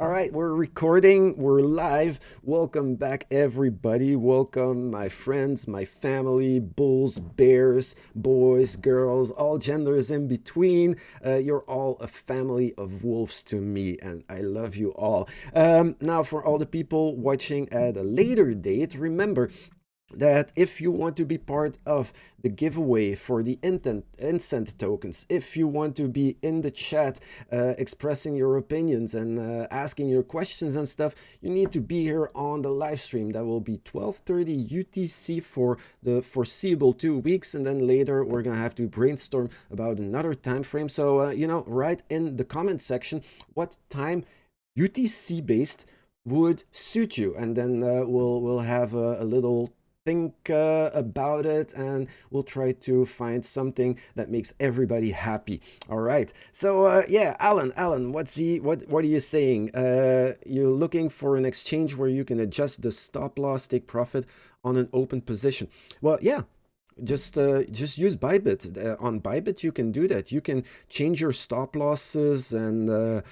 All right, we're recording, we're live. Welcome back, everybody. Welcome, my friends, my family, bulls, bears, boys, girls, all genders in between. You're all a family of wolves to me, and I love you all. Now, for all the people watching at a later date, remember that if you want to be part of the giveaway for the instant tokens, if you want to be in the chat expressing your opinions and asking your questions and stuff, you need to be here on the live stream. That will be 12:30 UTC for the foreseeable 2 weeks, and then later we're gonna have to brainstorm about another time frame. So write in the comment section what time UTC based would suit you, and then we'll have a little think about it, and we'll try to find something that makes everybody happy. All right, so yeah, Alan, what are you saying? You're looking for an exchange where you can adjust the stop loss, take profit on an open position. Well, yeah, just use Bybit. On Bybit, you can do that. You can change your stop losses and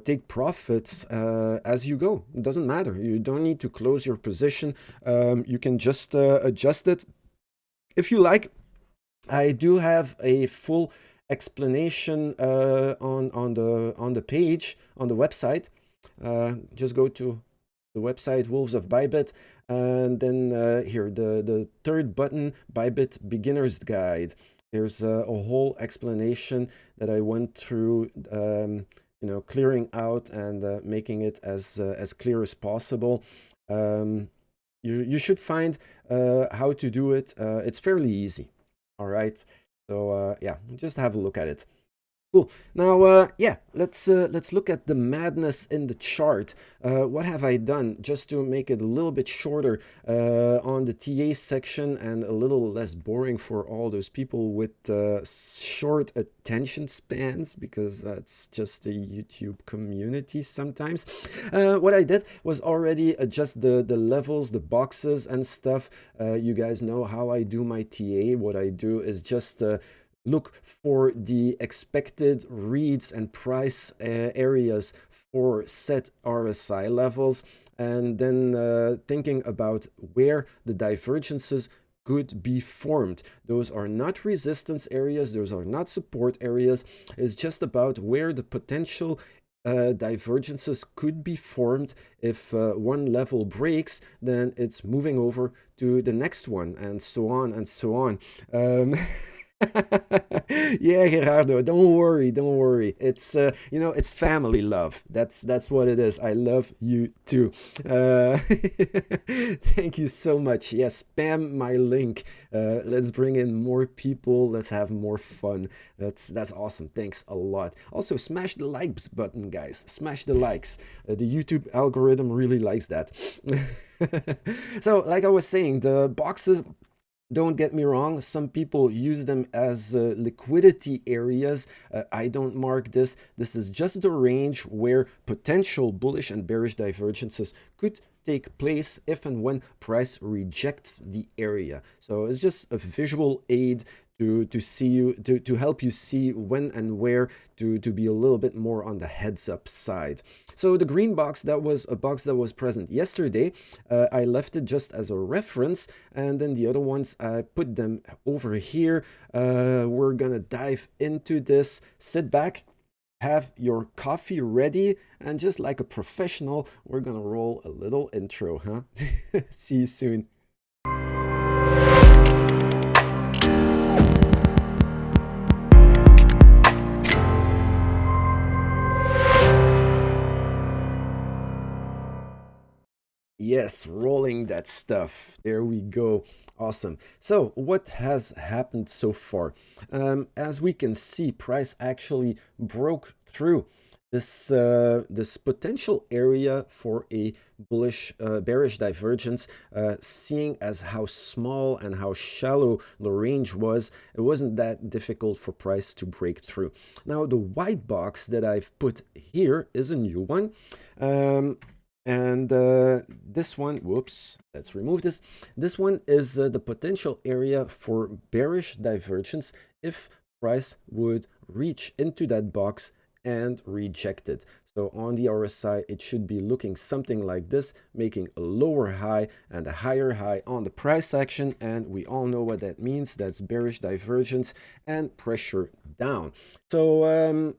take profits as you go. It doesn't matter. You don't need to close your position. You can just adjust it if you like. I do have a full explanation on the page on the website. Just go to the website Wolves of Bybit, and then here the third button, Bybit Beginner's Guide. There's a whole explanation that I went through, clearing out and making it as clear as possible. You should find how to do it. It's fairly easy. All right, so yeah, just have a look at it. Cool. Now, yeah, let's look at the madness in the chart. What have I done just to make it a little bit shorter on the TA section and a little less boring for all those people with short attention spans, because that's just the YouTube community sometimes. What I did was already adjust the levels, the boxes and stuff. You guys know how I do my TA. What I do is just look for the expected reads and price areas for set RSI levels, and then thinking about where the divergences could be formed. Those are not resistance areas, those are not support areas. It's just about where the potential divergences could be formed. If one level breaks, then it's moving over to the next one, and so on and so on. Yeah, Gerardo, don't worry. It's it's family love. That's what it is. I love you too. Thank you so much. Yes, spam my link. Let's bring in more people. Let's have more fun. That's awesome. Thanks a lot. Also, smash the likes button, guys. Smash the likes. The YouTube algorithm really likes that. So, like I was saying, the boxes, don't get me wrong, some people use them as liquidity areas. I don't mark this. This is just the range where potential bullish and bearish divergences could take place if and when price rejects the area. So it's just a visual aid to see you, to help you see when and where to be a little bit more on the heads up side. So the green box, that was a box that was present yesterday. I left it just as a reference, and then the other ones, I put them over here. We're gonna dive into this. Sit back, have your coffee ready, and just like a professional, we're gonna roll a little intro, huh? See you soon. Yes, rolling that stuff. There we go. Awesome. So what has happened so far? As we can see, price actually broke through this potential area for a bullish bearish divergence. Seeing as how small and how shallow the range was, it wasn't that difficult for price to break through. Now the white box that I've put here is a new one. And this one, whoops, let's remove this. This one is the potential area for bearish divergence if price would reach into that box and reject it. So on the RSI, it should be looking something like this, making a lower high and a higher high on the price action. And we all know what that means. That's bearish divergence and pressure down. So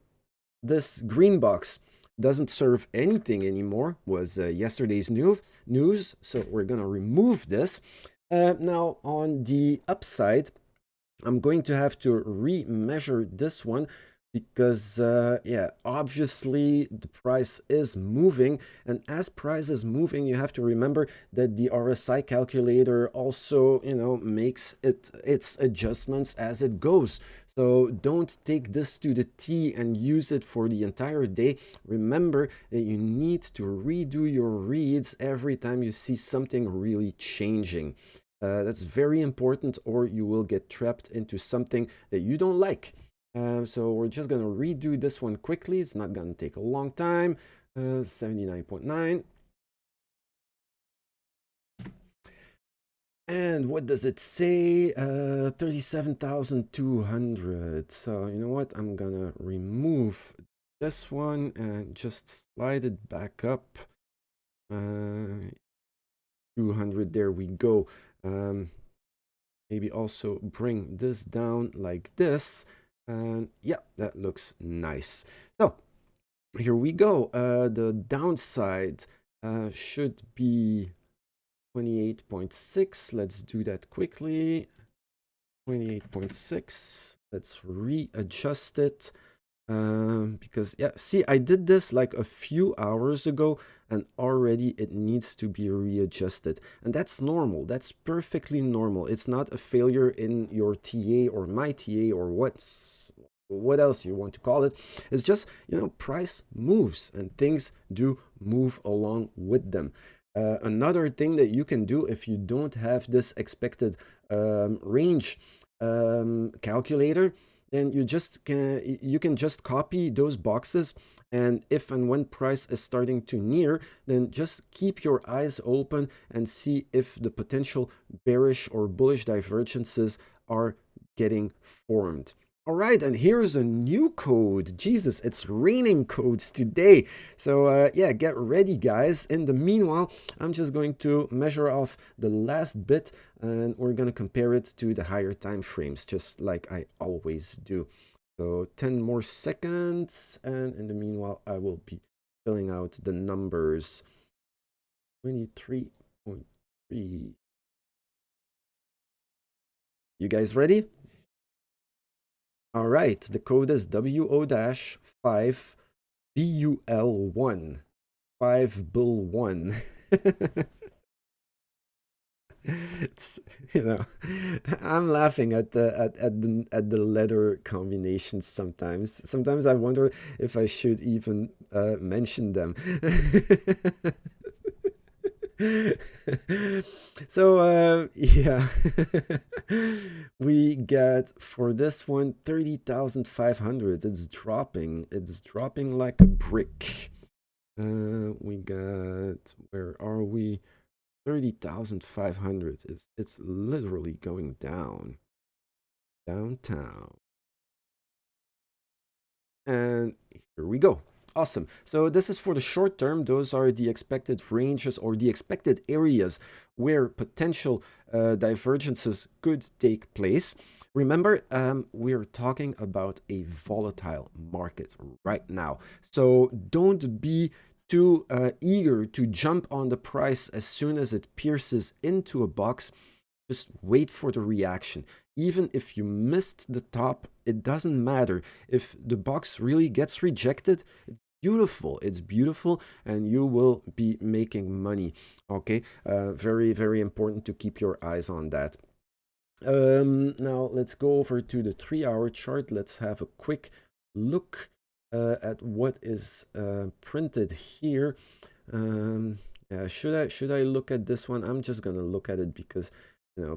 this green box doesn't serve anything anymore, was yesterday's news. So we're going to remove this. Now on the upside, I'm going to have to remeasure this one because, yeah, obviously the price is moving. And as price is moving, you have to remember that the RSI calculator also, makes its adjustments as it goes. So don't take this to the T and use it for the entire day. Remember that you need to redo your reads every time you see something really changing. That's very important, or you will get trapped into something that you don't like. So we're just going to redo this one quickly. It's not going to take a long time. 79.9. And what does it say? 37,200. So you know what? I'm going to remove this one and just slide it back up. 200. There we go. Maybe also bring this down like this. And yeah, that looks nice. So here we go. The downside should be 28.6. Let's do that quickly. 28.6. Let's readjust it. Because yeah, see, I did this like a few hours ago and already it needs to be readjusted, and that's normal. That's perfectly normal. It's not a failure in your TA or my TA or what else you want to call it. It's just, price moves and things do move along with them. Another thing that you can do if you don't have this expected range calculator, then you can just copy those boxes, and if and when price is starting to near, then just keep your eyes open and see if the potential bearish or bullish divergences are getting formed. All right, and here's a new code. Jesus, it's raining codes today. So yeah, get ready, guys. In the meanwhile, I'm just going to measure off the last bit, and we're going to compare it to the higher time frames, just like I always do. So 10 more seconds, and in the meanwhile, I will be filling out the numbers. 23.3. You guys ready? All right, the code is WO-5BUL1. 5BUL1. It's, I'm laughing at the letter combinations sometimes. Sometimes I wonder if I should even mention them. So yeah, we get for this one 30,500. It's dropping like a brick. We got, where are we? 30,500. It's literally going downtown. And here we go. Awesome. So this is for the short term. Those are the expected ranges or the expected areas where potential divergences could take place. Remember, we're talking about a volatile market right now. So don't be too eager to jump on the price as soon as it pierces into a box. Just wait for the reaction. Even if you missed the top, it doesn't matter. If the box really gets rejected, it's beautiful, and you will be making money. Okay, very, very important to keep your eyes on that. Now let's go over to the 3-hour chart. Let's have a quick look at what is printed here. Yeah, should I look at this one? I'm just gonna look at it because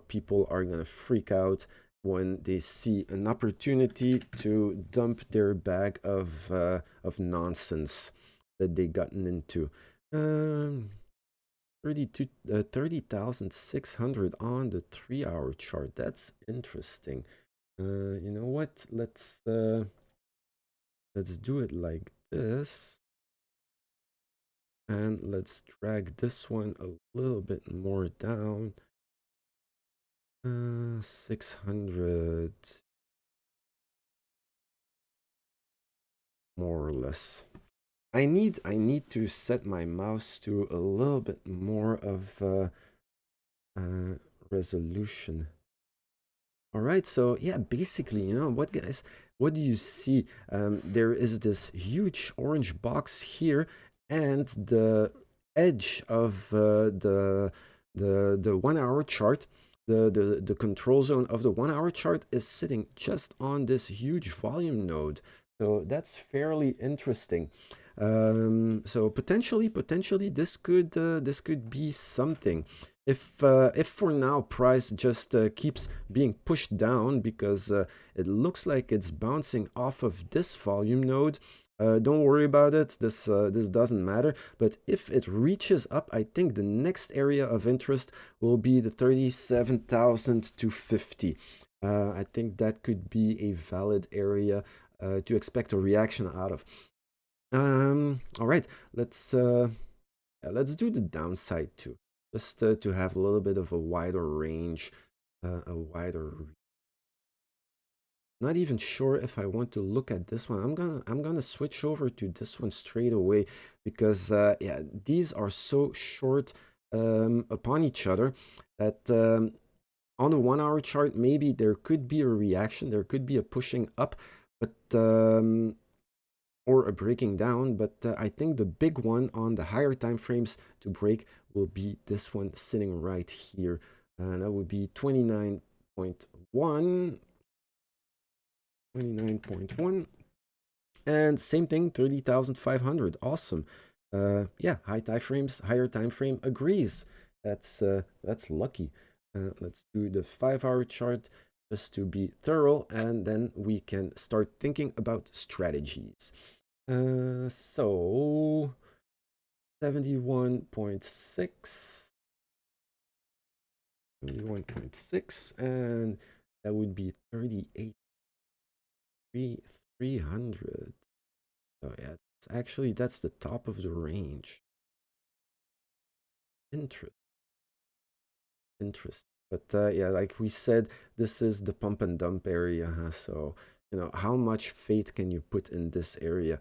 people are gonna freak out when they see an opportunity to dump their bag of nonsense that they gotten into. 30,600 on the 3-hour chart. That's interesting. You know what? Let's do it like this. And let's drag this one a little bit more down. 600, more or less. I need to set my mouse to a little bit more of resolution. All right, so yeah, basically, you know what, guys? What do you see? There is this huge orange box here, and the edge of the 1 hour chart, the control zone of the 1 hour chart is sitting just on this huge volume node. So that's fairly interesting. So potentially, this could be something. If for now price just keeps being pushed down because it looks like it's bouncing off of this volume node, don't worry about it. This doesn't matter. But if it reaches up, I think the next area of interest will be the 37,250. I think that could be a valid area to expect a reaction out of. All right, let's do the downside too, just to have a little bit of a wider range, Not even sure if I want to look at this one. I'm gonna switch over to this one straight away because yeah, these are so short upon each other that on a 1 hour chart maybe there could be a reaction, there could be a pushing up, but or a breaking down, but I think the big one on the higher time frames to break will be this one sitting right here, and that would be 29.1. And same thing, 30,500. Awesome. Yeah, higher time frame agrees. That's lucky. Let's do the 5 hour chart just to be thorough, and then we can start thinking about strategies. So 71.6, and that would be 38,300. So yeah, that's the top of the range. Interesting. But yeah, like we said, this is the pump and dump area, so you know, how much faith can you put in this area?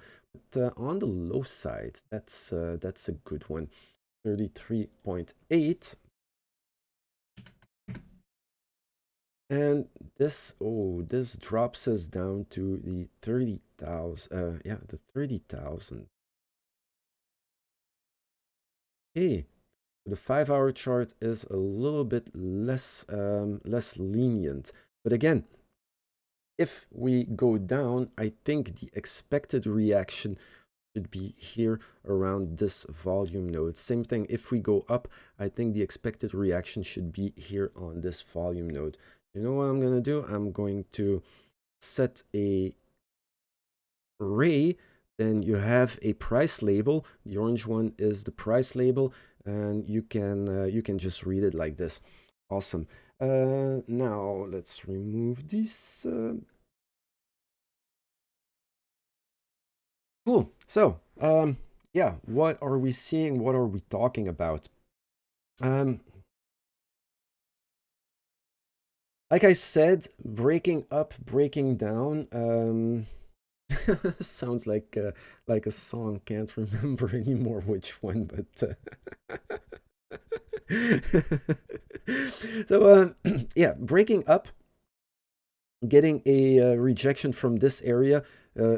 But on the low side, that's a good one. 33.8. And this drops us down to the 30,000. Yeah, the 30,000. Hey, the 5 hour chart is a little bit less lenient. But again, if we go down, I think the expected reaction should be here around this volume node. Same thing, if we go up, I think the expected reaction should be here on this volume node. You know what I'm going to do? I'm going to set a array. Then you have a price label. The orange one is the price label, and you can just read it like this. Awesome. Now let's remove this. Cool. So yeah, what are we seeing? What are we talking about? Like I said, breaking up, breaking down. Sounds like a song. Can't remember anymore which one, but so yeah, breaking up, getting a rejection from this area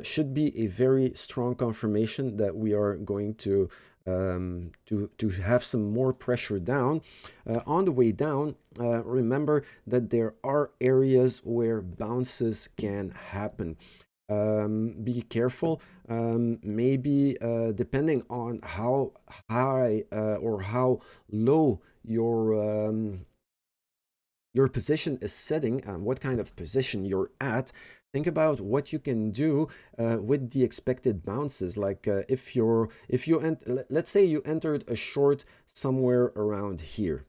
should be a very strong confirmation that we are going to have some more pressure down. On the way down, remember that there are areas where bounces can happen. Be careful. Maybe depending on how high or how low your position is setting and what kind of position you're at, think about what you can do with the expected bounces. Like let's say you entered a short somewhere around here,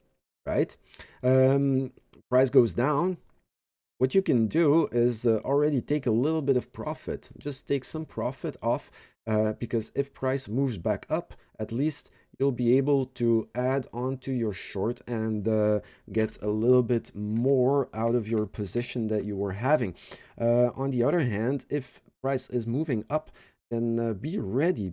right? Price goes down. What you can do is already take a little bit of profit. Just take some profit off because if price moves back up, at least you'll be able to add on to your short and get a little bit more out of your position that you were having. On the other hand, if price is moving up, then be ready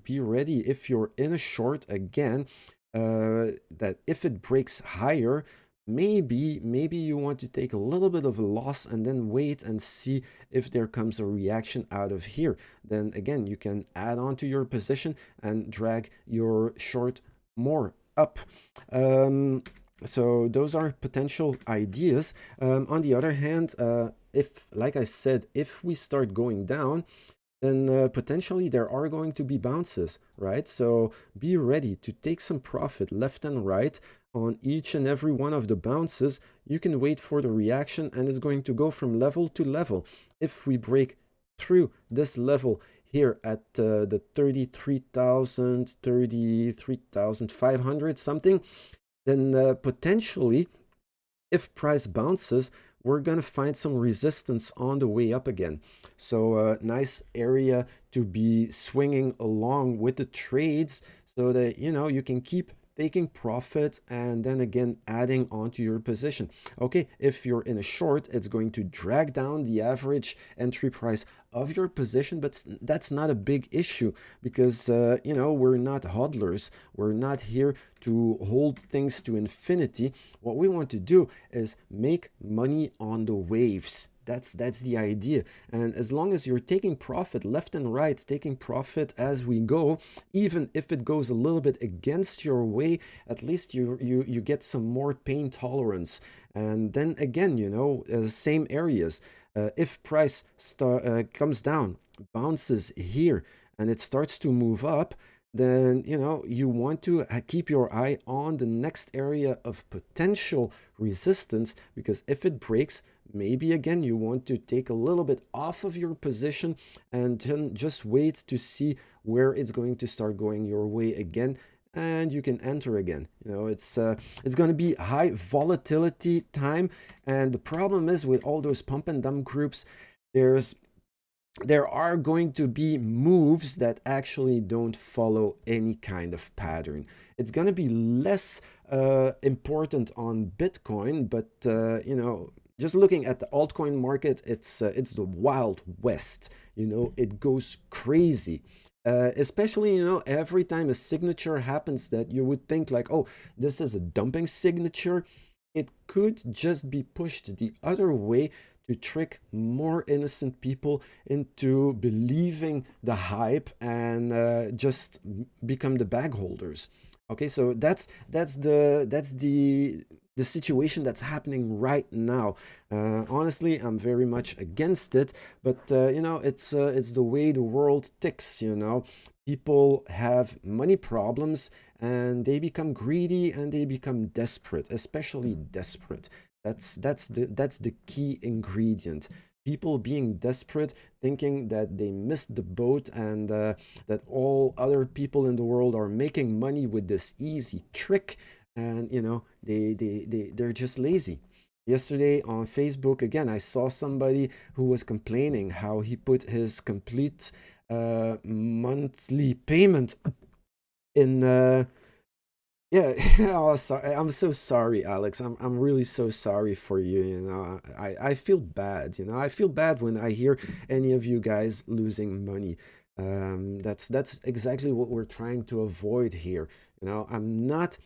if you're in a short again, that if it breaks higher, maybe you want to take a little bit of a loss and then wait and see if there comes a reaction out of here. Then again, you can add on to your position and drag your short more up. So those are potential ideas. On the other hand, if, like I said, if we start going down, then potentially there are going to be bounces, right? So be ready to take some profit left and right on each and every one of the bounces. You can wait for the reaction, and it's going to go from level to level. If we break through this level here at the 33,000, 33,500 something, then potentially, if price bounces, we're going to find some resistance on the way up again. So nice area to be swinging along with the trades so that, you know, you can keep taking profit and then again adding onto your position. Okay, if you're in a short, it's going to drag down the average entry price of your position, but that's not a big issue because you know, we're not hodlers. We're not here to hold things to infinity. What we want to do is make money on the waves. That's the idea. And as long as you're taking profit left and right, taking profit as we go, even if it goes a little bit against your way, at least you get some more pain tolerance. And then again, you know, same areas. If price comes down, bounces here, and it starts to move up, then, you know, you want to keep your eye on the next area of potential resistance, because if it breaks, maybe again you want to take a little bit off of your position and then just wait to see where it's going to start going your way again, and you can enter again. You know, it's going to be high volatility time, and the problem is with all those pump and dump groups, there are going to be moves that actually don't follow any kind of pattern. It's going to be less important on Bitcoin, but you know, just looking at the altcoin market, it's the Wild West. You know, it goes crazy. Especially, you know, every time a signature happens that you would think like, oh, this is a dumping signature, it could just be pushed the other way to trick more innocent people into believing the hype and just become the bag holders. Okay, so that's the situation that's happening right now. Honestly, I'm very much against it, but you know, it's the way the world ticks. You know, people have money problems and they become greedy and they become desperate, especially desperate. That's the key ingredient. People being desperate, thinking that they missed the boat and that all other people in the world are making money with this easy trick, and you know, they're just lazy. Yesterday on Facebook, again, I saw somebody who was complaining how he put his complete monthly payment in yeah. Oh, sorry. I'm so sorry, Alex. I'm really so sorry for you. You know, I feel bad. You know, I feel bad when I hear any of you guys losing money. That's exactly what we're trying to avoid here. You know, I'm not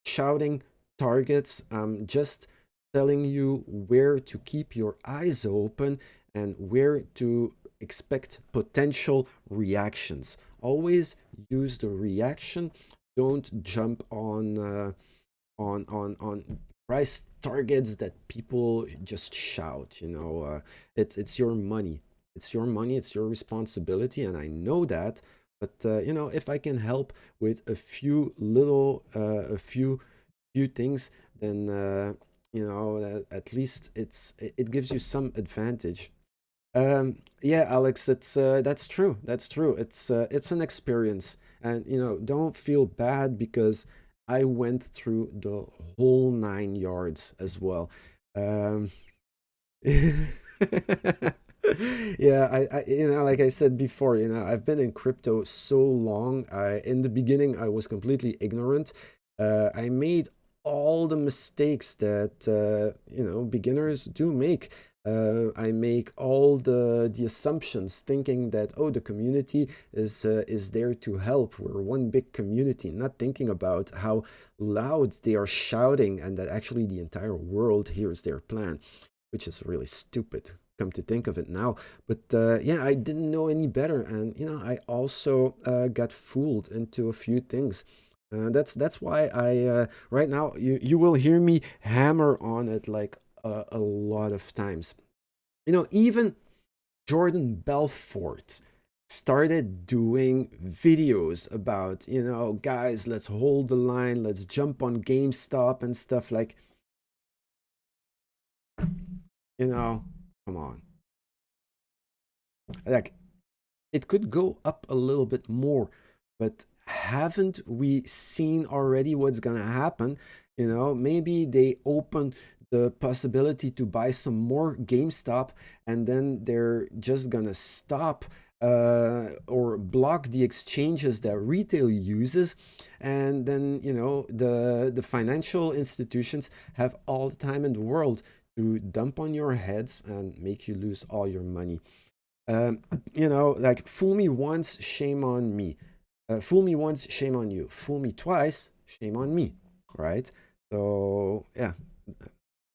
shouting targets. I'm just telling you where to keep your eyes open and where to expect potential reactions. Always use the reaction. Don't jump on price targets that people just shout. You know, it's your money. It's your money. It's your responsibility, and I know that. But you know, if I can help with a few little, a few things, then you know, at least it gives you some advantage. Yeah, Alex, it's that's true. That's true. It's an experience, and you know, don't feel bad because I went through the whole 9 yards as well. Um, Yeah, like I said before, I've been in crypto so long. In the beginning, I was completely ignorant. I made all the mistakes that beginners do make. I make all the assumptions, thinking that, oh, the community is there to help. We're one big community, not thinking about how loud they are shouting, and that actually the entire world hears their plan, which is really stupid, come to think of it now. But yeah, I didn't know any better, and I also got fooled into a few things. That's why I right now you will hear me hammer on it like a lot of times. Even Jordan Belfort started doing videos about, guys, let's hold the line, let's jump on GameStop and stuff like, you know, come on. Like, it could go up a little bit more, but haven't we seen already what's gonna happen? Maybe they open the possibility to buy some more GameStop, and then they're just gonna stop or block the exchanges that retail uses, and then the financial institutions have all the time in the world to dump on your heads and make you lose all your money. um, like, fool me once, shame on me. Fool me once, shame on you. Fool me twice, shame on me. Right? So, yeah,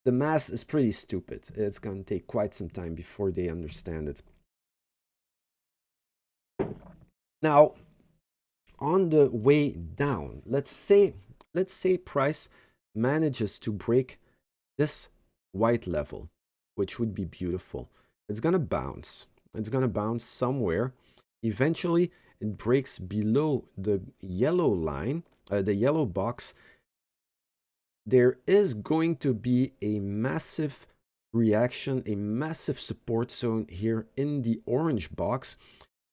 the mass is pretty stupid. It's going to take quite some time before they understand it. Now, on the way down, let's say price manages to break this white level, which would be beautiful. It's going to bounce. It's going to bounce somewhere. Eventually, it breaks below the yellow line, the yellow box. There is going to be a massive reaction, a massive support zone here in the orange box,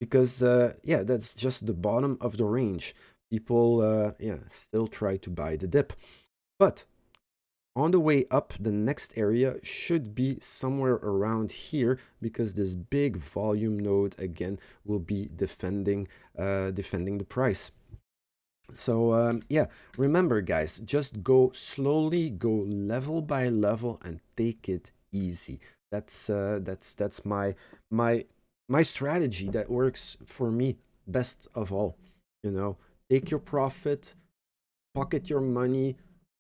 because yeah, that's just the bottom of the range. People yeah, still try to buy the dip, but on the way up, the next area should be somewhere around here, because this big volume node again will be defending the price. So yeah, remember guys, just go slowly, go level by level, and take it easy. That's my strategy that works for me best of all. Take your profit, pocket your money,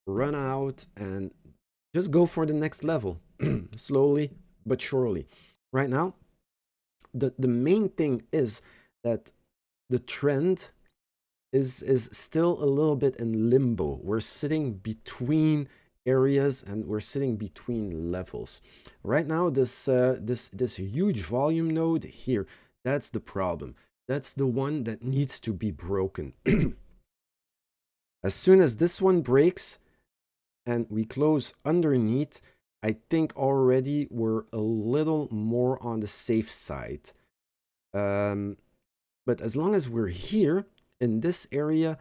run out, and just go for the next level, slowly but surely. Right now, the main thing is that the trend is still a little bit in limbo. We're sitting between areas, and we're sitting between levels. Right now, this huge volume node here, that's the problem. That's the one that needs to be broken. As soon as this one breaks and we close underneath, I think already we're a little more on the safe side. But as long as we're here in this area,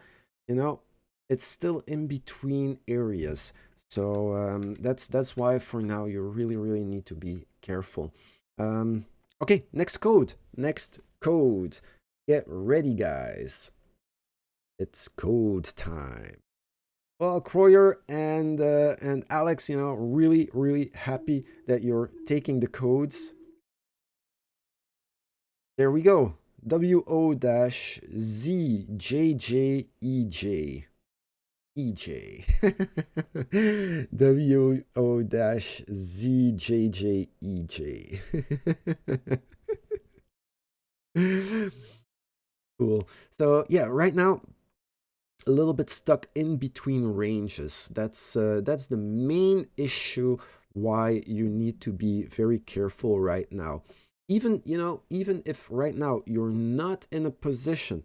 it's still in between areas. So that's why for now you really need to be careful. Okay, next code. Get ready, guys. It's code time. Well, Croyer and Alex, really happy that you're taking the codes. There we go. WO-ZJJEJ. EJ. WO-ZJJEJ. Cool. So yeah, right now, a little bit stuck in between ranges. That's the main issue why you need to be very careful right now. Even if right now you're not in a position,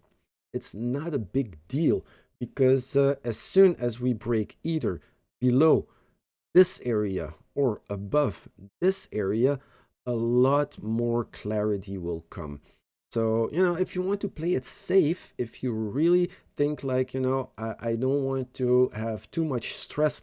it's not a big deal, because as soon as we break either below this area or above this area, a lot more clarity will come. So, if you want to play it safe, if you really think like, I don't want to have too much stress,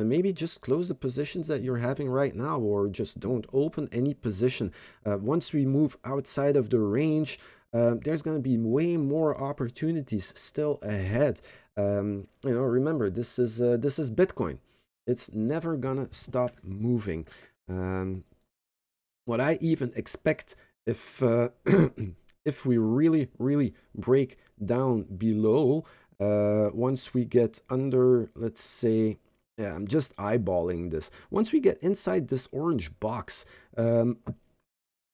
then maybe just close the positions that you're having right now, or just don't open any position. Once we move outside of the range, there's going to be way more opportunities still ahead. Remember, this is Bitcoin. It's never gonna stop moving. What I even expect, if if we really break down below, once we get under, let's say, yeah, I'm just eyeballing this. Once we get inside this orange box,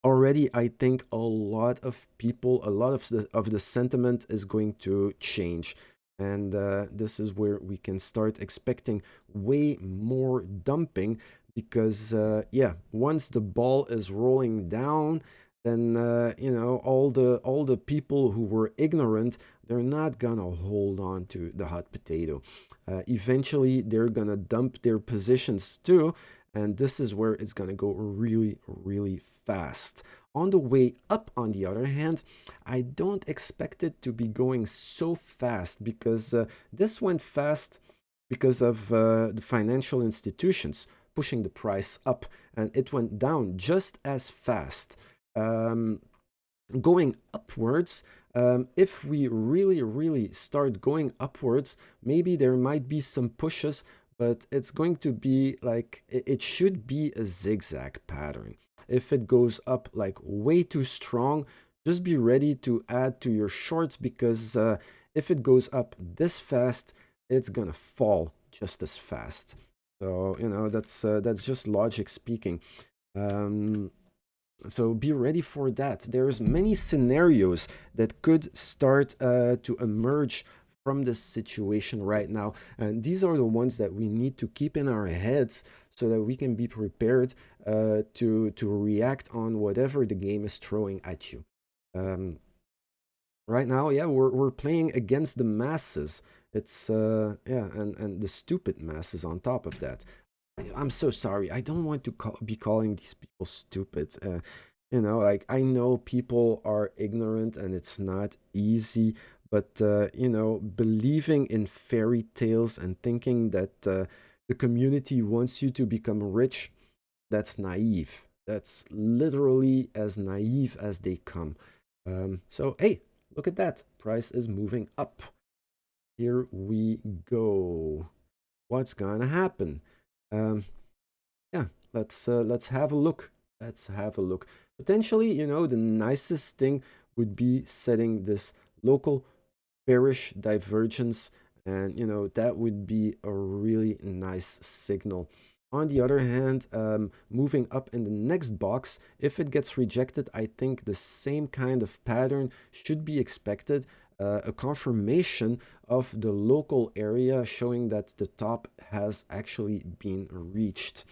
already I think a lot of people, a lot of the sentiment is going to change. And this is where we can start expecting way more dumping, because yeah, once the ball is rolling down, then all the people who were ignorant, they're not gonna hold on to the hot potato. Eventually they're gonna dump their positions too, and this is where it's gonna go really fast. On the way up, on the other hand, I don't expect it to be going so fast, because this went fast because of the financial institutions pushing the price up, and it went down just as fast. Going upwards, if we really start going upwards, maybe there might be some pushes, but it's going to be like, it should be a zigzag pattern. If it goes up like way too strong, just be ready to add to your shorts, because if it goes up this fast, it's gonna fall just as fast. So that's just logic speaking. So be ready for that. There's many scenarios that could start to emerge from this situation right now, and these are the ones that we need to keep in our heads, so that we can be prepared to react on whatever the game is throwing at you. Right now, yeah, we're playing against the masses. It's yeah, and the stupid masses on top of that. I'm so sorry. I don't want to be calling these people stupid. Like, I know people are ignorant and it's not easy, but believing in fairy tales and thinking that the community wants you to become rich, that's naive. That's literally as naive as they come. So, hey, look at that. Price is moving up. Here we go. What's gonna happen? Yeah, let's have a look. Let's have a look. Potentially, the nicest thing would be setting this local bearish divergence, and that would be a really nice signal. On the other hand, moving up in the next box, if it gets rejected, I think the same kind of pattern should be expected. A confirmation of the local area showing that the top has actually been reached.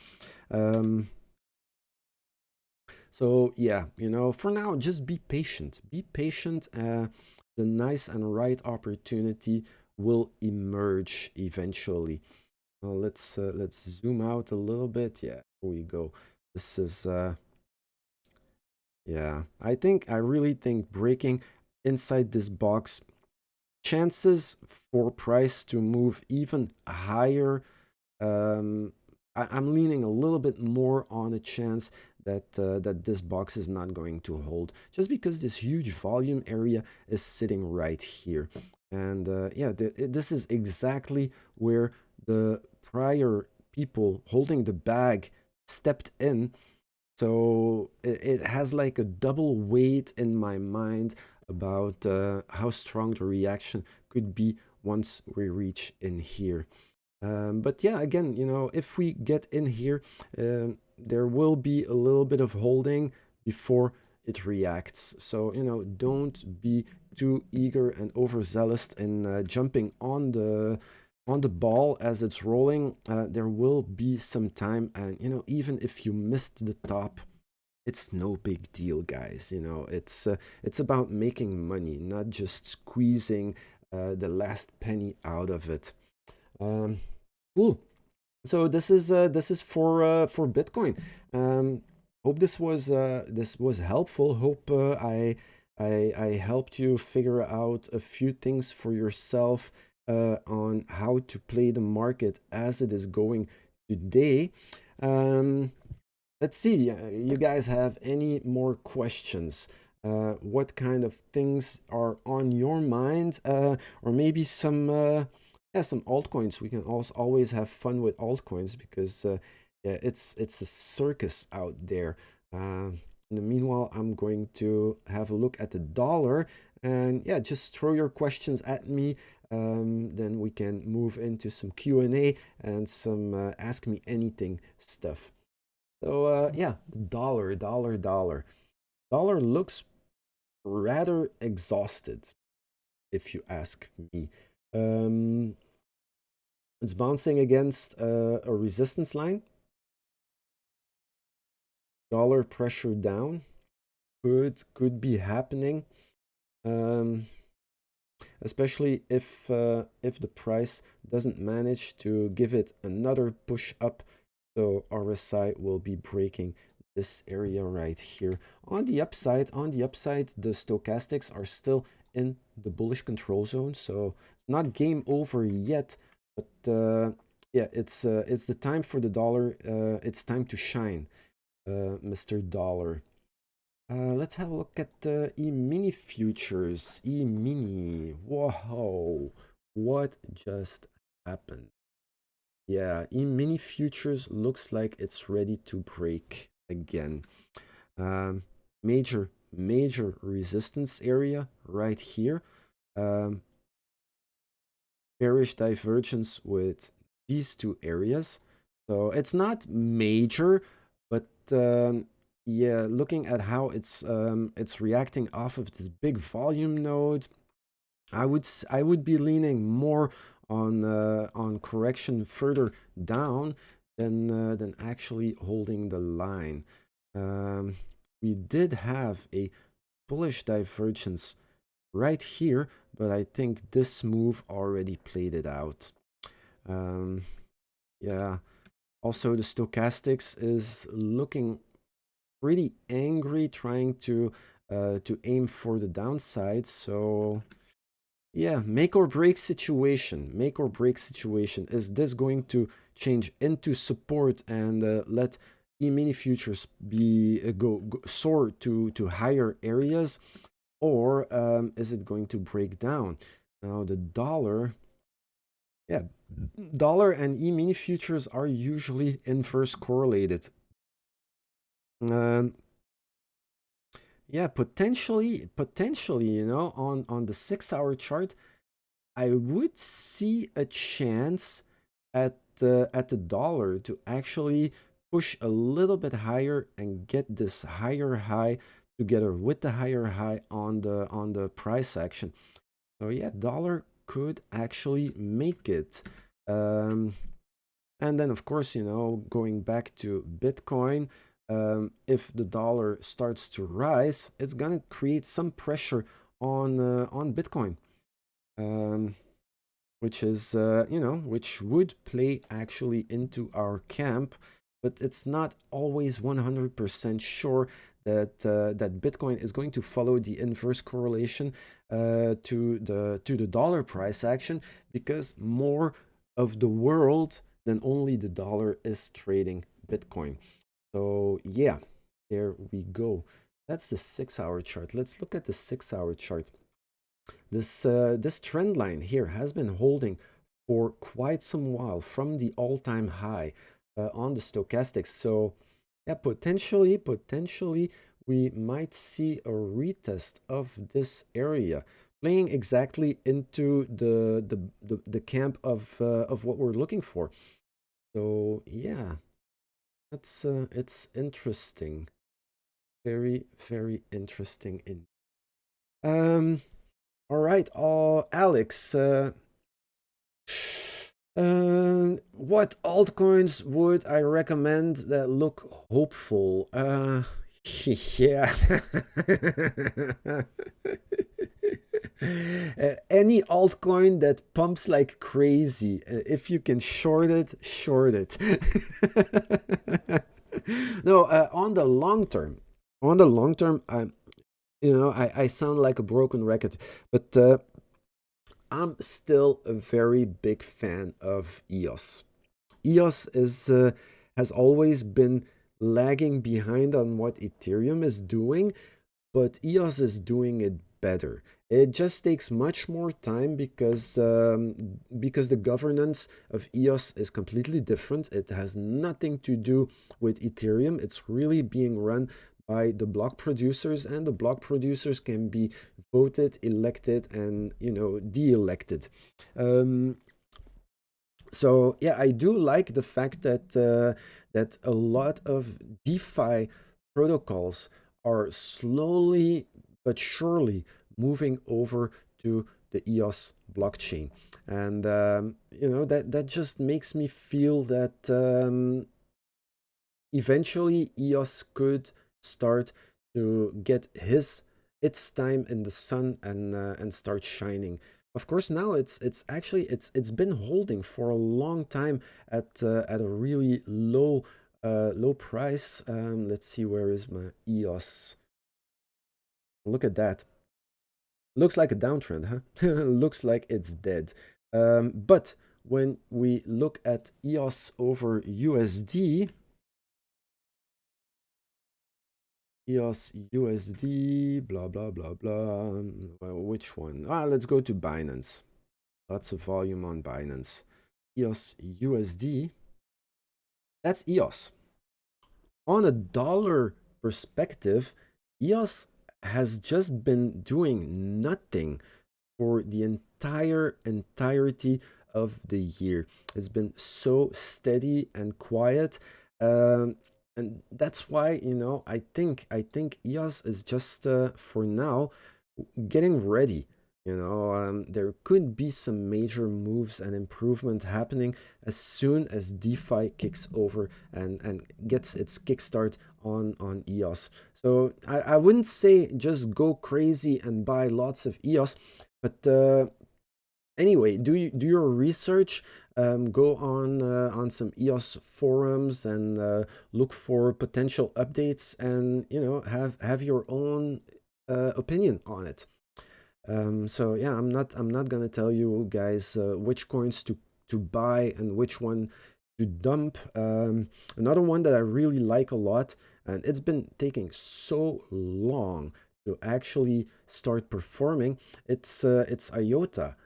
So yeah, for now, just be patient. Be patient. The nice and right opportunity will emerge eventually. Let's zoom out a little bit. Yeah, here we go. This is yeah, I really think breaking inside this box, chances for price to move even higher, I'm leaning a little bit more on a chance that that this box is not going to hold, just because this huge volume area is sitting right here. And yeah, this is exactly where the prior people holding the bag stepped in. So it has like a double weight in my mind about how strong the reaction could be once we reach in here. But yeah, again, if we get in here, there will be a little bit of holding before it reacts. So, don't be too eager and overzealous in jumping on the ball as it's rolling. There will be some time, and even if you missed the top, it's no big deal, guys. It's about making money, not just squeezing the last penny out of it. Cool. So this is for Bitcoin. Hope this was helpful. Hope I helped you figure out a few things for yourself on how to play the market as it is going today. Let's see, you guys have any more questions? What kind of things are on your mind? Or maybe some, yeah, some altcoins. We can also always have fun with altcoins because yeah, it's a circus out there. In the meanwhile, I'm going to have a look at the dollar, and yeah, just throw your questions at me. Then we can move into some Q&A and some ask me anything stuff. So yeah, dollar. Dollar looks rather exhausted, if you ask me. Um, it's bouncing against a resistance line. Dollar pressure down could be happening, especially if the price doesn't manage to give it another push up. So RSI will be breaking this area right here. On the upside, the stochastics are still in the bullish control zone, so it's not game over yet. But yeah, it's the time for the dollar. It's time to shine, Mr. Dollar. Let's have a look at the E-mini futures. E-mini. Whoa, what just happened? Yeah, E-mini futures looks like it's ready to break again. Major resistance area right here. Bearish divergence with these two areas. So it's not major, but yeah, looking at how it's reacting off of this big volume node, I would be leaning more on correction further down than actually holding the line. We did have a bullish divergence right here, but I think this move already played it out. Yeah. Also, the stochastics is looking pretty angry, trying to aim for the downside. So yeah, make or break situation. Make or break situation. Is this going to change into support and let E-mini futures be go soar to higher areas, or is it going to break down? Now the dollar, yeah, dollar and E-mini futures are usually inverse correlated. Yeah, potentially, you know, on the 6-hour chart, I would see a chance at the dollar to actually push a little bit higher and get this higher high together with the higher high on the price action. So yeah, dollar could actually make it. And then of course, you know, going back to Bitcoin, if the dollar starts to rise, it's gonna create some pressure on Bitcoin. Which is, you know, which would play actually into our camp, but it's not always 100% sure that that Bitcoin is going to follow the inverse correlation to the dollar price action, because more of the world than only the dollar is trading Bitcoin. So yeah, there we go. That's the 6-hour chart. Let's look at the 6-hour chart. This trend line here has been holding for quite some while from the all-time high on the stochastics. So yeah, potentially we might see a retest of this area, playing exactly into the camp of what we're looking for. So yeah, that's it's interesting, very interesting. All right, Alex, what altcoins would I recommend that look hopeful? Yeah. Any altcoin that pumps like crazy. If you can short it, short it. No, on the long term, you know, I sound like a broken record, but I'm still a very big fan of EOS. EOS is has always been lagging behind on what Ethereum is doing, but EOS is doing it better. It just takes much more time because the governance of EOS is completely different. It has nothing to do with Ethereum. It's really being run by the block producers, and the block producers can be voted, elected, and de-elected. So yeah, I do like the fact that that a lot of DeFi protocols are slowly but surely moving over to the EOS blockchain, and that just makes me feel that eventually EOS could start to get its time in the sun and start shining. Of course, now it's been holding for a long time at a really low price. Let's see, where is my EOS? Look at that. Looks like a downtrend, huh? Looks like it's dead. But when we look at EOS over USD, EOS USD, blah, blah, blah, blah. Which one? Let's go to Binance. Lots of volume on Binance. EOS USD. That's EOS. On a dollar perspective, EOS has just been doing nothing for the entirety of the year. It's been so steady and quiet. And that's why, I think EOS is just for now getting ready. There could be some major moves and improvement happening as soon as DeFi kicks over and gets its kickstart on EOS. So I wouldn't say just go crazy and buy lots of EOS, but anyway, do your research. Go on some EOS forums and look for potential updates, and have your own opinion on it. So yeah, I'm not gonna tell you guys which coins to buy and which one to dump. Another one that I really like a lot, and it's been taking so long to actually start performing. It's IOTA.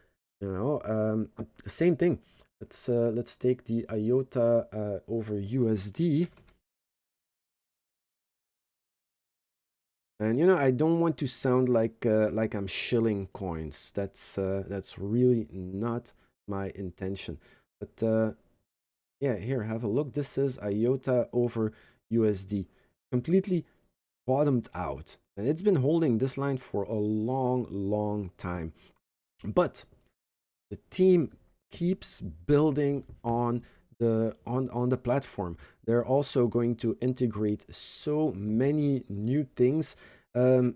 Same thing. Let's take the IOTA over USD. And I don't want to sound like I'm shilling coins. That's really not my intention. But yeah, here, have a look. This is IOTA over USD, completely bottomed out, and it's been holding this line for a long time. But the team keeps building on the platform. They're also going to integrate so many new things. So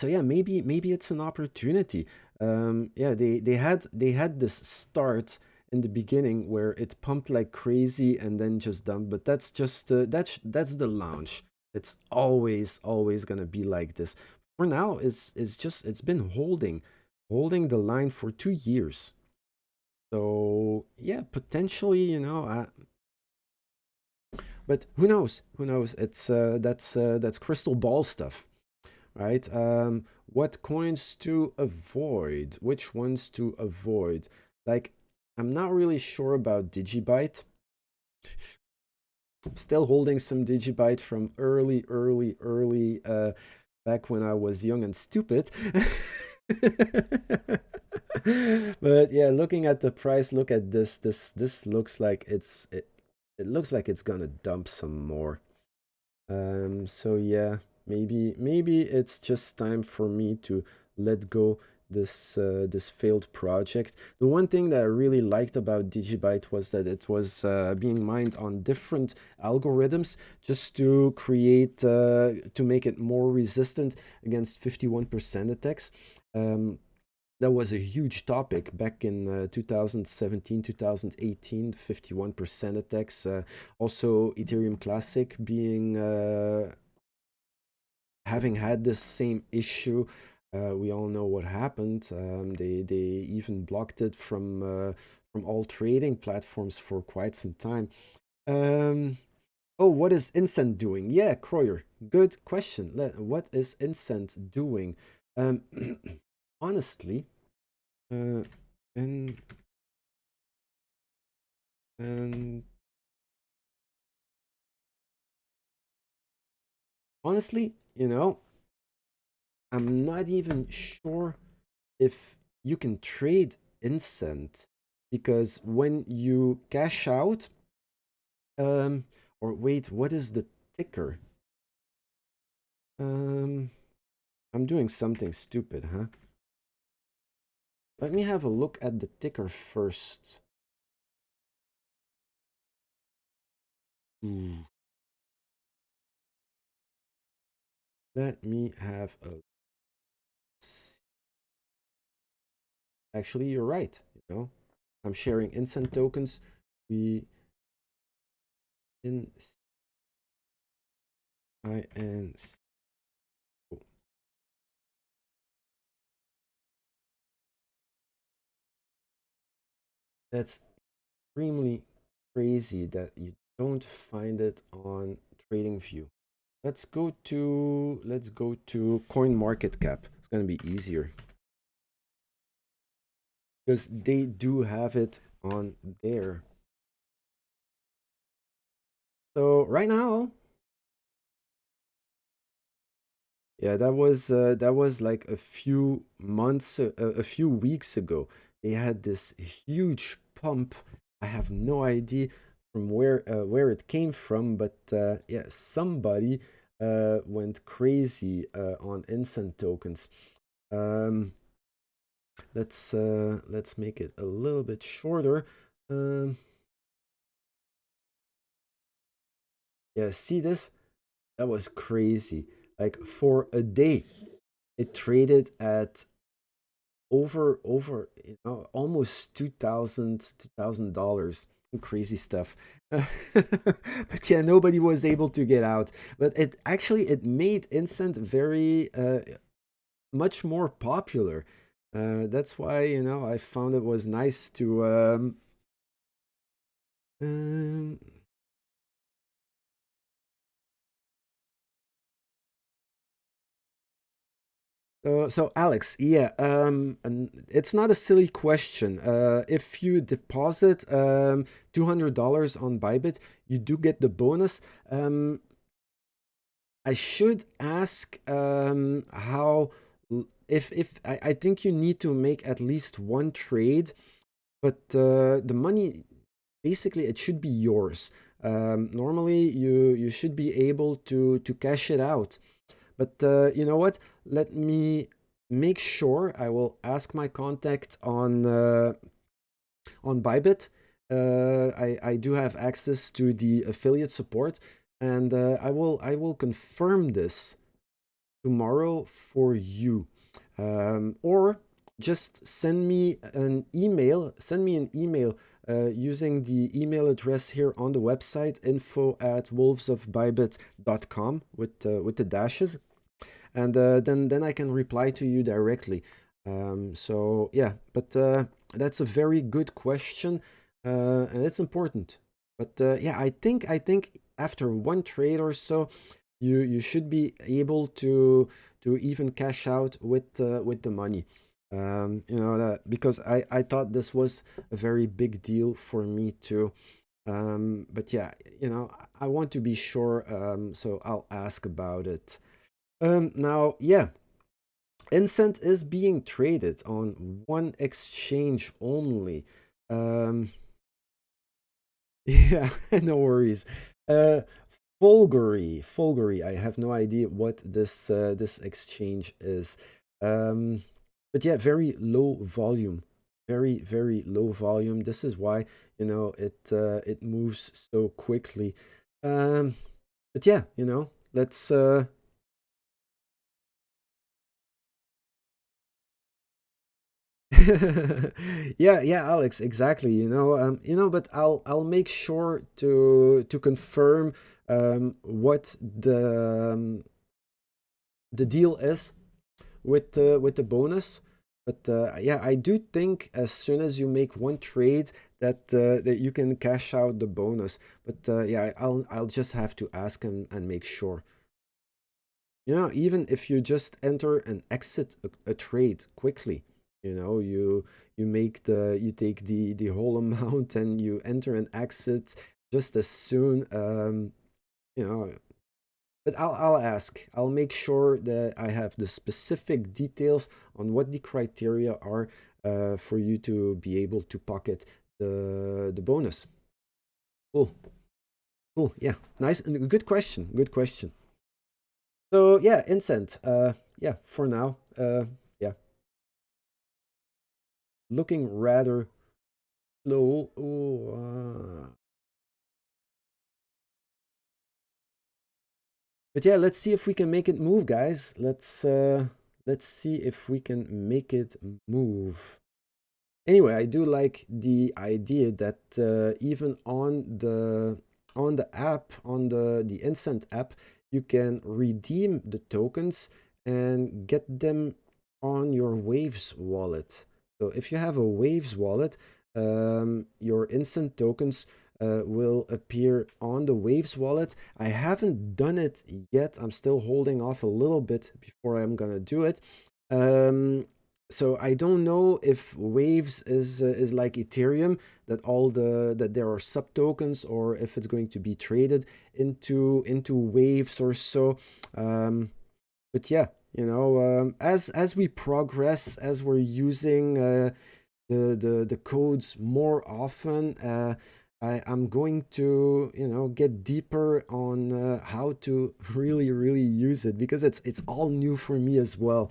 yeah, maybe it's an opportunity. Yeah, they had this start in the beginning where it pumped like crazy and then just dumped, but that's just that's the launch. It's always gonna be like this. For now, it's been holding the line for 2 years. So yeah, potentially, but who knows? Who knows? It's that's crystal ball stuff, right? What coins to avoid? Which ones to avoid? Like, I'm not really sure about Digibyte. I'm still holding some Digibyte from early, back when I was young and stupid. But yeah, looking at the price, look at this looks like it looks like it's gonna dump some more. So yeah, maybe it's just time for me to let go this failed project. The one thing that I really liked about Digibyte was that it was being mined on different algorithms just to create to make it more resistant against 51% attacks. That was a huge topic back in 2017, 2018, 51% attacks. Also, Ethereum Classic being having had this same issue. We all know what happened. They even blocked it from all trading platforms for quite some time. Oh, what is Incent doing? Yeah, Croyer, good question. What is Incent doing? Um, honestly, uh, and and honestly, I'm not even sure if you can trade Incent, because when you cash out, um, or wait, what is the ticker? Um, I'm doing something stupid, huh? Let me have a look at the ticker first. Hmm. Let me have a. Actually, you're right. I'm sharing Incent tokens. We in IN. That's extremely crazy that you don't find it on TradingView. Let's go to CoinMarketCap. It's gonna be easier because they do have it on there. So right now, yeah, that was like a few months, a few weeks ago. They had this huge pump. I have no idea from where it came from, but yeah, somebody went crazy on Incent tokens. Um, let's make it a little bit shorter. Um, yeah, see this? That was crazy. Like for a day, it traded at over almost $2,000. Crazy stuff. But yeah, nobody was able to get out. But it made Incent very much more popular. That's why I found it was nice to um, so Alex, yeah, and it's not a silly question. If you deposit $200 on Bybit, you do get the bonus. I should ask how if I think you need to make at least one trade, but the money basically it should be yours. Normally, you should be able to cash it out. But you know what? Let me make sure. I will ask my contact on Bybit. I do have access to the affiliate support, and I will confirm this tomorrow for you. Or just send me an email. Send me an email using the email address here on the website, info@wolvesofbybit.com with the dashes, and then I can reply to you directly. So yeah, but that's a very good question, and it's important. But yeah, I think after one trade or so, you should be able to even cash out with the money. That because I thought this was a very big deal for me too. But yeah, I want to be sure, so I'll ask about it. Now, yeah, Incent is being traded on one exchange only. Um, yeah, no worries. Uh, Fulgari. I have no idea what this exchange is. Um, but yeah, very low volume, very low volume. This is why it moves so quickly. But yeah, let's yeah, Alex, exactly. But I'll make sure to confirm what the deal is with the bonus. But yeah, I do think as soon as you make one trade that you can cash out the bonus. But yeah, I'll just have to ask and make sure. You know, even if you just enter and exit a trade quickly, you know, you make you take the whole amount and you enter and exit just as soon. You know, but I'll ask. I'll make sure that I have the specific details on what the criteria are for you to be able to pocket the bonus. Cool, cool. Yeah, nice and good question. Good question. So yeah, Incent. Yeah, for now. Yeah, looking rather slow. Ooh, but yeah, let's see if we can make it move, guys. Let's see if we can make it move. Anyway, I do like the idea that even on the app, on the Incent app, you can redeem the tokens and get them on your Waves wallet. So if you have a Waves wallet, your Incent tokens will appear on the Waves wallet. I haven't done it yet. I'm still holding off a little bit before I'm gonna do it. So I don't know if Waves is like Ethereum, that there are sub tokens, or if it's going to be traded into Waves or so. But yeah, you know, as we progress, as we're using the codes more often, I'm going to, you know, get deeper on how to really use it, because it's all new for me as well.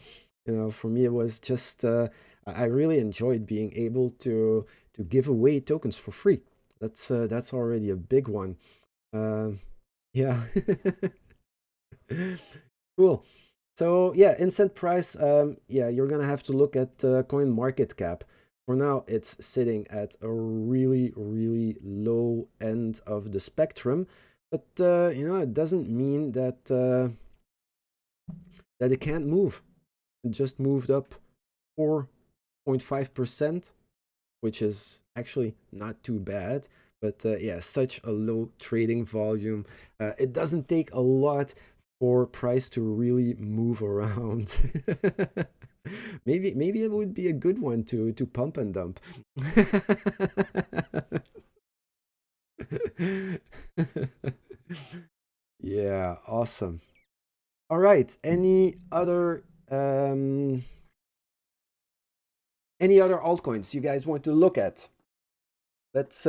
You know, for me it was just I really enjoyed being able to give away tokens for free. That's already a big one. Yeah. Cool. So yeah, Incent price, yeah, you're gonna have to look at coin market cap. For now, it's sitting at a really low end of the spectrum, but you know, it doesn't mean that it can't move. It just moved up 4.5%, which is actually not too bad. But yeah, such a low trading volume. It doesn't take a lot for price to really move around. Maybe it would be a good one to pump and dump. Yeah, awesome. All right, any other altcoins you guys want to look at? Let's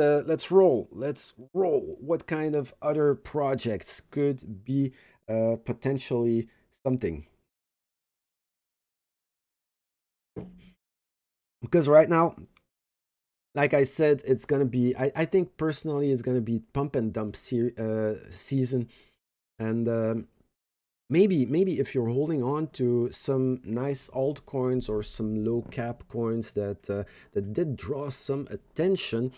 roll. Let's roll. What kind of other projects could be potentially something? Because right now, like I said, it's gonna be. I think personally, it's gonna be pump and dump season, and maybe if you're holding on to some nice altcoins or some low cap coins that did draw some attention,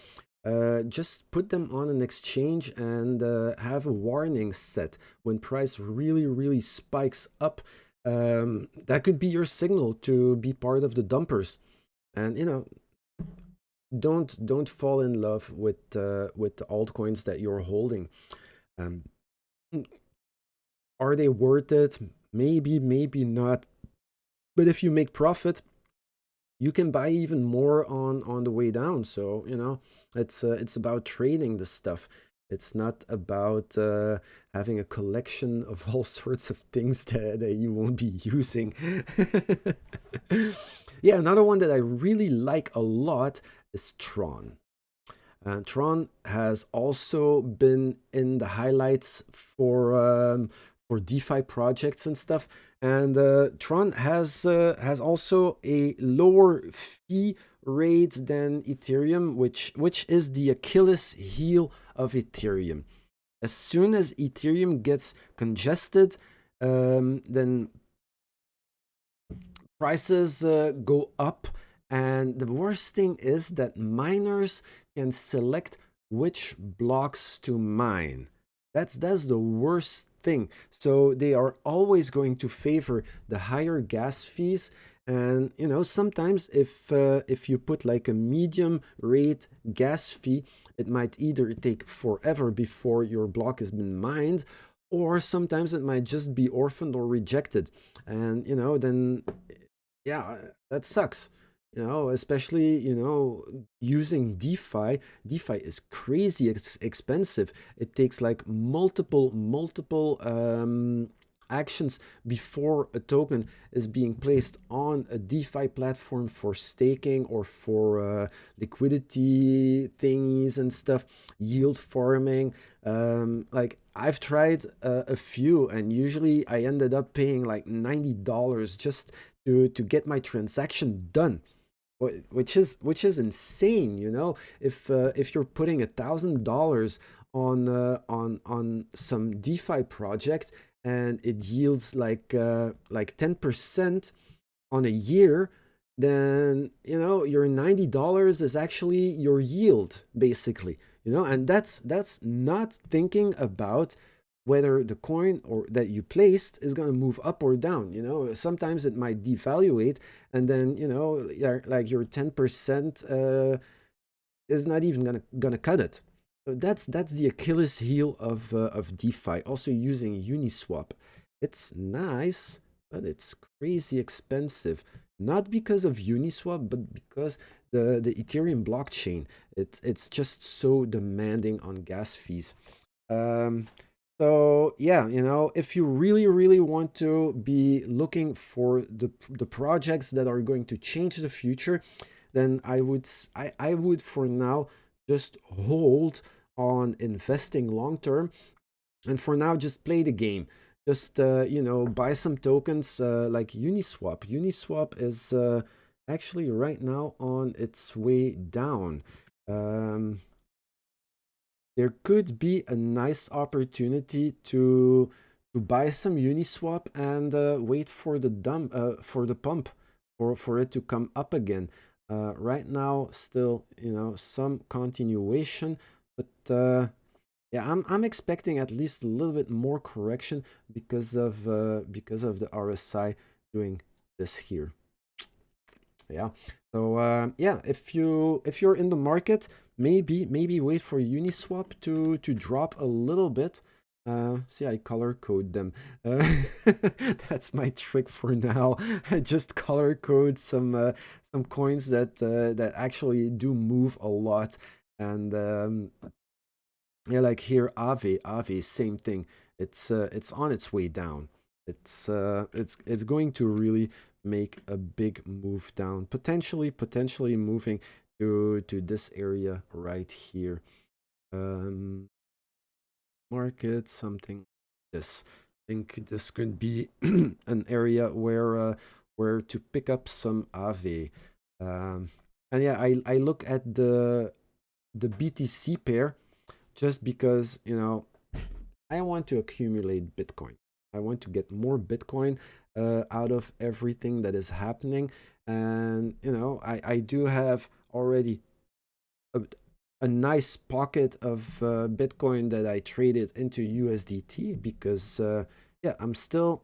just put them on an exchange and have a warning set when price really spikes up. That could be your signal to be part of the dumpers. And you know, don't fall in love with the altcoins that you're holding. Um, are they worth it? Maybe not. But if you make profit, you can buy even more on the way down. So you know, it's about trading the stuff. It's not about having a collection of all sorts of things that you won't be using. Yeah, another one that I really like a lot is Tron. Tron has also been in the highlights for DeFi projects and stuff. And Tron has also a lower fee rate than Ethereum, which is the Achilles heel of Ethereum. As soon as Ethereum gets congested, then prices go up. And the worst thing is that miners can select which blocks to mine. That's the worst thing. So they are always going to favor the higher gas fees, And sometimes if you put like a medium rate gas fee, it might either take forever before your block has been mined, or sometimes it might just be orphaned or rejected. And then yeah, that sucks. Especially using DeFi. DeFi is crazy expensive. It takes like multiple actions before a token is being placed on a DeFi platform for staking or for liquidity thingies and stuff, yield farming. Like I've tried a few, and usually I ended up paying like $90 just to get my transaction done, which is insane. If you're putting $1,000 on some DeFi project, and it yields like 10% on a year, then your $90 is actually your yield, basically. And that's not thinking about whether the coin or that you placed is going to move up or down. Sometimes it might devaluate, and then like your 10% is not even gonna cut it. So that's the Achilles heel of DeFi. Also using Uniswap, it's nice, but it's crazy expensive. Not because of Uniswap, but because the Ethereum blockchain, it's just so demanding on gas fees. Um, so yeah, if you really want to be looking for the projects that are going to change the future, then I would for now just hold on investing long term, and for now just play the game. Just buy some tokens like Uniswap. Uniswap is actually right now on its way down. Um, there could be a nice opportunity to buy some Uniswap and wait for the pump for it to come up again. Right now, still some continuation, but yeah, I'm expecting at least a little bit more correction because of the RSI doing this here. Yeah. So yeah, if you're in the market, maybe wait for Uniswap to drop a little bit. See, I color code them. That's my trick for now. I just color code some coins that actually do move a lot. And yeah, like here, Ave, same thing. It's on its way down. It's going to really make a big move down, potentially moving to this area right here. Market something. This, I think this could be an area where to pick up some Ave. And yeah, I look at the BTC pair just because I want to accumulate Bitcoin. I want to get more Bitcoin out of everything that is happening. And, I do have already a, a nice pocket of Bitcoin that I traded into USDT because, yeah, I'm still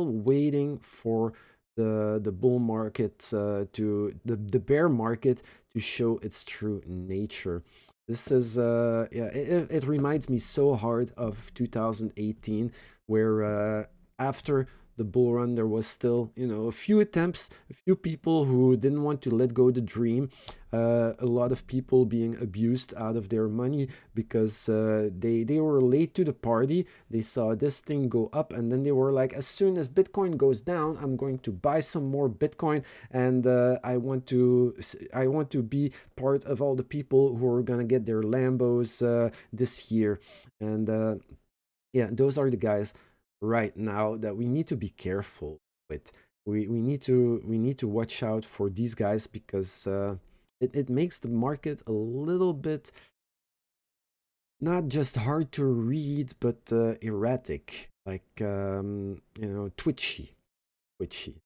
waiting for the bull market the bear market to show its true nature. This is yeah, it reminds me so hard of 2018, where after the bull run there was still a few attempts, a few people who didn't want to let go the dream, a lot of people being abused out of their money because they were late to the party. They saw this thing go up, and then they were like, as soon as Bitcoin goes down, I'm going to buy some more Bitcoin, and I want to be part of all the people who are gonna get their Lambos this year. And yeah, those are the guys right now that we need to be careful with. We need to watch out for these guys because it makes the market a little bit not just hard to read, but erratic, like twitchy.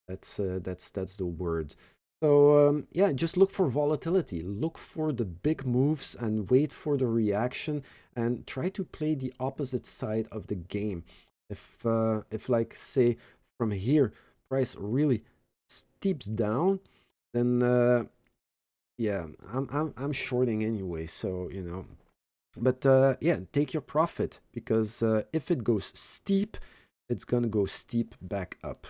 That's the word. So yeah, just look for volatility. Look for the big moves and wait for the reaction, and try to play the opposite side of the game. If like say from here, price really steeps down, then yeah, I'm shorting anyway, so you know. But yeah, take your profit, because if it goes steep, it's gonna go steep back up.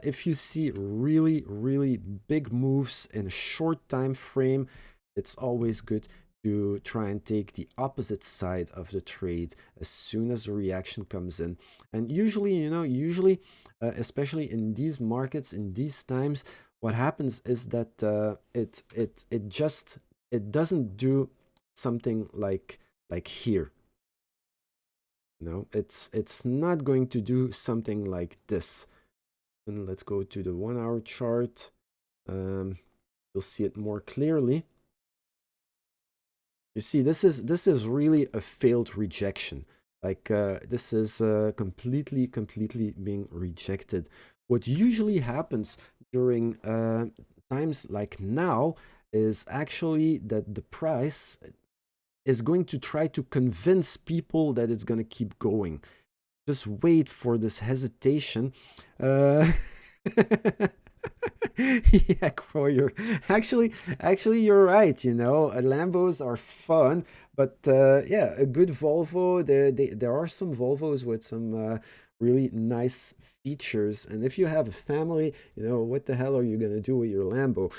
If you see really, really big moves in a short time frame, it's always good to try and take the opposite side of the trade as soon as the reaction comes in. And usually, you know, especially in these markets, in these times, what happens is that it doesn't do something like here. You know, it's not going to do something like this. And let's go to the 1 hour chart. You'll see it more clearly. You see, this is really a failed rejection. Like this is completely being rejected. What usually happens during times like now is actually that the price is going to try to convince people that it's going to keep going. Just wait for this hesitation. Yeah, Croyer. Actually, you're right. You know, Lambos are fun, but yeah, a good Volvo. There are some Volvos with some really nice features, and if you have a family, you know, what the hell are you gonna do with your Lambo?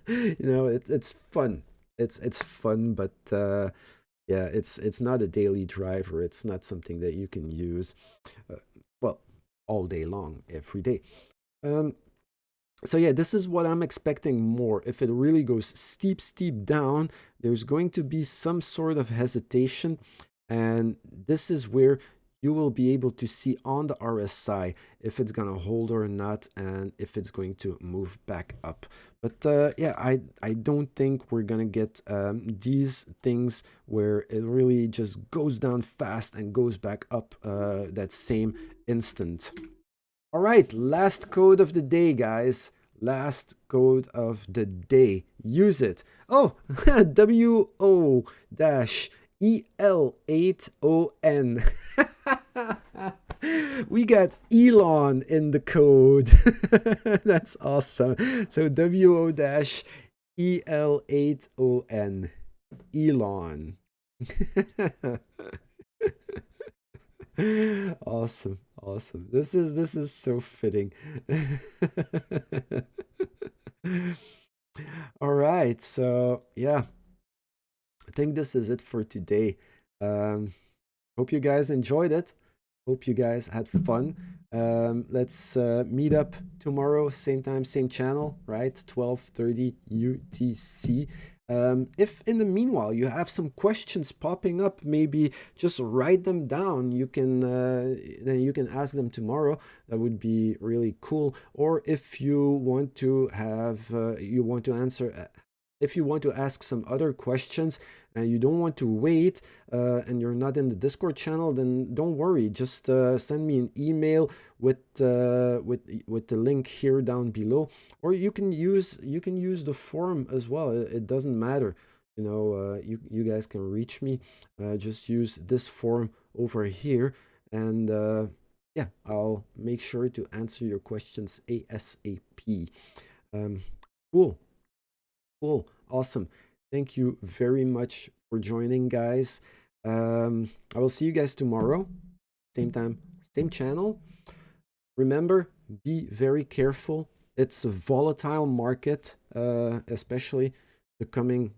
You know, it's fun. It's fun, but yeah, it's not a daily driver. It's not something that you can use, well, all day long, every day. So yeah, this is what I'm expecting more. If it really goes steep down, there's going to be some sort of hesitation, and this is where you will be able to see on the RSI if it's gonna hold or not, and if it's going to move back up. But yeah, I don't think we're gonna get these things where it really just goes down fast and goes back up that same instant. All right, last code of the day, guys. Last code of the day. Use it. Oh, WO-EL8ON. We got Elon in the code. That's awesome. So WO-EL8ON. Elon. Awesome. This is so fitting. All right, so yeah, I think this is it for today. Hope you guys enjoyed it. Hope you guys had fun. Let's meet up tomorrow, same time, same channel, right? 12:30 UTC. If in the meanwhile you have some questions popping up, maybe just write them down. You can then you can ask them tomorrow. That would be really cool. Or if you want to have you want to answer. If you want to ask some other questions and you don't want to wait and you're not in the Discord channel, then don't worry. Just send me an email with the link here down below, or you can use the forum as well. It doesn't matter. You know, you guys can reach me. Just use this forum over here, and yeah, I'll make sure to answer your questions ASAP. Cool. Cool. Awesome. Thank you very much for joining, guys. I will see you guys tomorrow. Same time, same channel. Remember, be very careful. It's a volatile market, especially the coming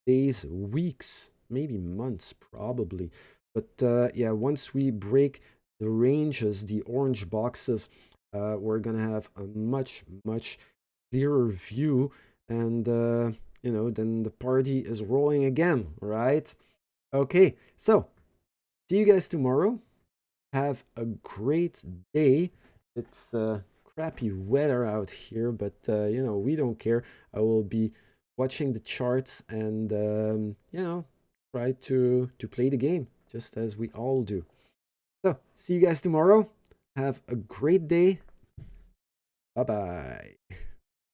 days, weeks, maybe months, probably. But yeah, once we break the ranges, the orange boxes, we're going to have a much clearer view, and you know, then the party is rolling again, right? Okay, so see you guys tomorrow. Have a great day. It's crappy weather out here, but you know, we don't care. I will be watching the charts and you know, try to play the game just as we all do. So see you guys tomorrow. Have a great day. Bye bye.